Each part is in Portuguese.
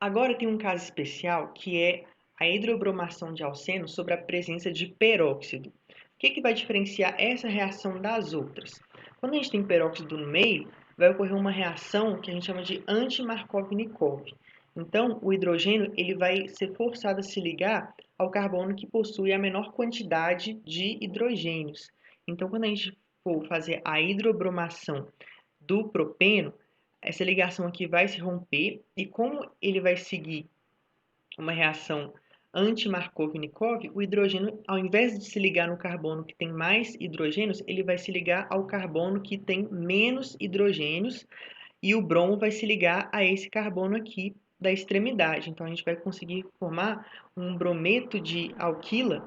Agora tem um caso especial que é a hidrobromação de alceno sobre a presença de peróxido. O que vai diferenciar essa reação das outras? Quando a gente tem peróxido no meio, vai ocorrer uma reação que a gente chama de anti-Markovnikov. Então, o hidrogênio ele vai ser forçado a se ligar ao carbono que possui a menor quantidade de hidrogênios. Então, quando a gente for fazer a hidrobromação do propeno, essa ligação aqui vai se romper e como ele vai seguir uma reação anti-Markovnikov, o hidrogênio, ao invés de se ligar no carbono que tem mais hidrogênios, ele vai se ligar ao carbono que tem menos hidrogênios e o bromo vai se ligar a esse carbono aqui da extremidade. Então, a gente vai conseguir formar um brometo de alquila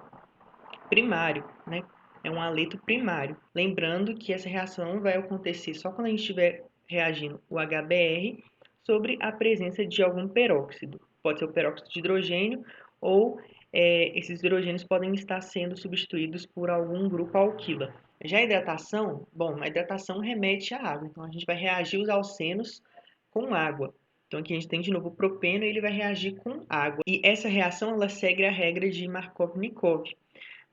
primário, né? É um haleto primário. Lembrando que essa reação vai acontecer só quando a gente estiver reagindo o HBr sobre a presença de algum peróxido. Pode ser o peróxido de hidrogênio ou esses hidrogênios podem estar sendo substituídos por algum grupo alquila. Já a hidratação, bom, a hidratação remete à água, então a gente vai reagir os alcenos com água. Então aqui a gente tem de novo o propeno e ele vai reagir com água. E essa reação ela segue a regra de Markovnikov.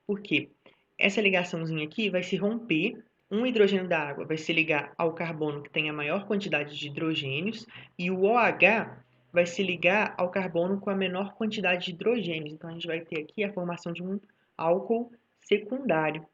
Por quê? Essa ligaçãozinha aqui vai se romper, um hidrogênio da água vai se ligar ao carbono que tem a maior quantidade de hidrogênios e o OH vai se ligar ao carbono com a menor quantidade de hidrogênios. Então, a gente vai ter aqui a formação de um álcool secundário,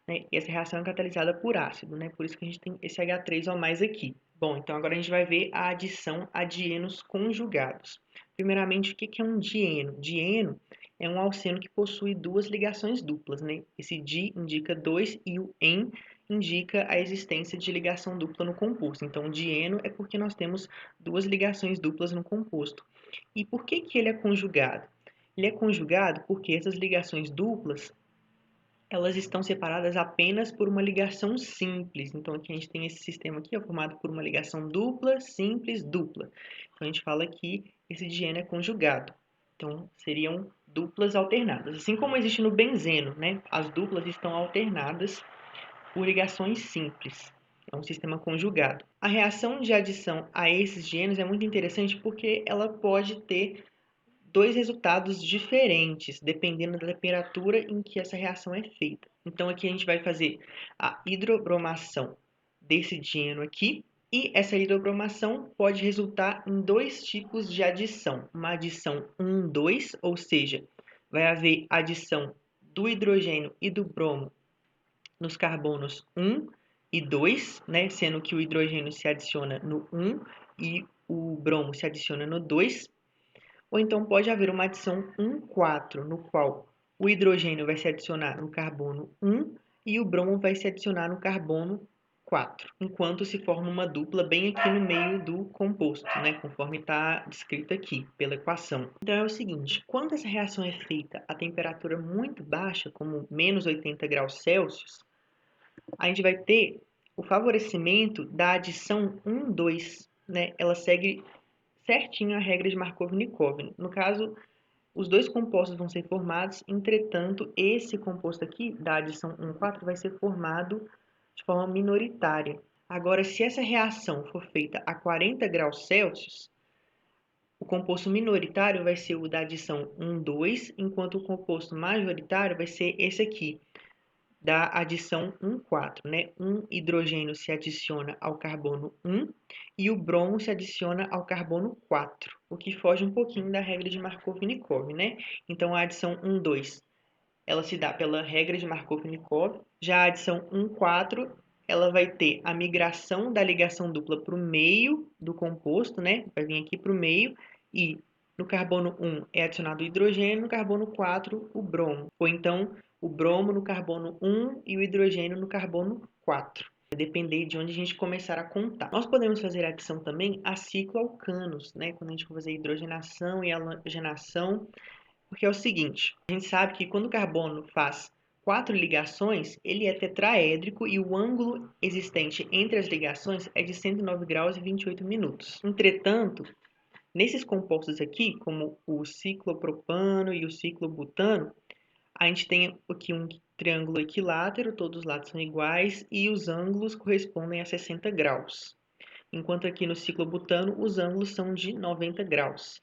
né? E essa reação é catalisada por ácido, né? Por isso que a gente tem esse H3O+ aqui. Bom, então agora a gente vai ver a adição a dienos conjugados. Primeiramente, o que é um dieno? Dieno é um alceno que possui duas ligações duplas, né? Esse di indica 2 e o en indica a existência de ligação dupla no composto. Então, dieno é porque nós temos duas ligações duplas no composto. E por que ele é conjugado? Ele é conjugado porque essas ligações duplas elas estão separadas apenas por uma ligação simples. Então, aqui a gente tem esse sistema aqui, formado por uma ligação dupla, simples, dupla. Então, a gente fala que esse dieno é conjugado. Então, seriam duplas alternadas. Assim como existe no benzeno, né? As duplas estão alternadas por ligações simples. É um sistema conjugado. A reação de adição a esses dienos é muito interessante porque ela pode ter dois resultados diferentes, dependendo da temperatura em que essa reação é feita. Então, aqui a gente vai fazer a hidrobromação desse dieno aqui, e essa hidrobromação pode resultar em dois tipos de adição. Uma adição 1,2, ou seja, vai haver adição do hidrogênio e do bromo nos carbonos 1 e 2, né? Sendo que o hidrogênio se adiciona no 1 e o bromo se adiciona no 2. Ou então pode haver uma adição 1,4, no qual o hidrogênio vai se adicionar no carbono 1 e o bromo vai se adicionar no carbono 4, enquanto se forma uma dupla bem aqui no meio do composto, né, conforme está descrito aqui pela equação. Então é o seguinte, quando essa reação é feita a temperatura muito baixa, como menos 80 graus Celsius, a gente vai ter o favorecimento da adição 1,2, né? Ela segue certinho a regra de Markovnikov. No caso, os dois compostos vão ser formados, entretanto, esse composto aqui, da adição 1,4, vai ser formado de forma minoritária. Agora, se essa reação for feita a 40 graus Celsius, o composto minoritário vai ser o da adição 1,2, enquanto o composto majoritário vai ser esse aqui, da adição 1,4, né? Um hidrogênio se adiciona ao carbono 1 e o bromo se adiciona ao carbono 4, o que foge um pouquinho da regra de Markovnikov, né? Então, a adição 1,2, ela se dá pela regra de Markovnikov. Já a adição 1,4, ela vai ter a migração da ligação dupla para o meio do composto, né? Vai vir aqui para o meio e no carbono 1 é adicionado o hidrogênio, no carbono 4 o bromo. Ou então o bromo no carbono 1 e o hidrogênio no carbono 4. Vai depender de onde a gente começar a contar. Nós podemos fazer adição também a cicloalcanos, né? Quando a gente for fazer hidrogenação e halogenação, porque é o seguinte, a gente sabe que quando o carbono faz 4 ligações, ele é tetraédrico e o ângulo existente entre as ligações é de 109 graus e 28 minutos. Entretanto, nesses compostos aqui, como o ciclopropano e o ciclobutano, a gente tem aqui um triângulo equilátero, todos os lados são iguais e os ângulos correspondem a 60 graus. Enquanto aqui no ciclobutano, os ângulos são de 90 graus.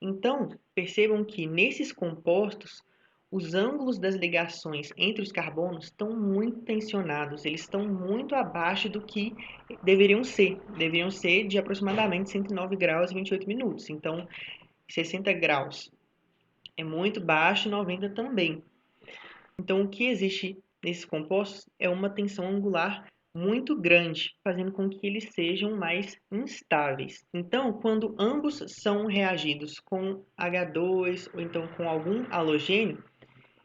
Então, percebam que nesses compostos, os ângulos das ligações entre os carbonos estão muito tensionados, eles estão muito abaixo do que deveriam ser. Deveriam ser de aproximadamente 109 graus e 28 minutos. Então, 60 graus é muito baixo e 90 também. Então, o que existe nesses compostos é uma tensão angular muito grande, fazendo com que eles sejam mais instáveis. Então, quando ambos são reagidos com H2 ou então com algum halogênio,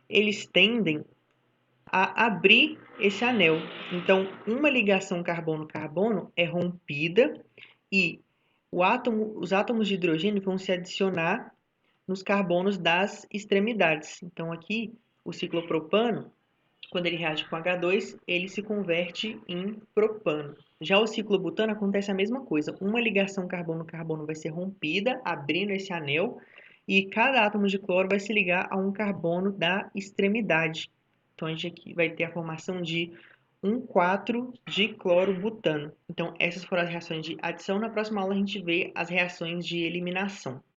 eles tendem a abrir esse anel. Então, uma ligação carbono-carbono é rompida e os átomos de hidrogênio vão se adicionar nos carbonos das extremidades. Então, aqui, o ciclopropano, quando ele reage com H2, ele se converte em propano. Já o ciclobutano acontece a mesma coisa. Uma ligação carbono-carbono vai ser rompida, abrindo esse anel, e cada átomo de cloro vai se ligar a um carbono da extremidade. Então, a gente aqui vai ter a formação de 1,4 de cloro-butano. Então, essas foram as reações de adição. Na próxima aula, a gente vê as reações de eliminação.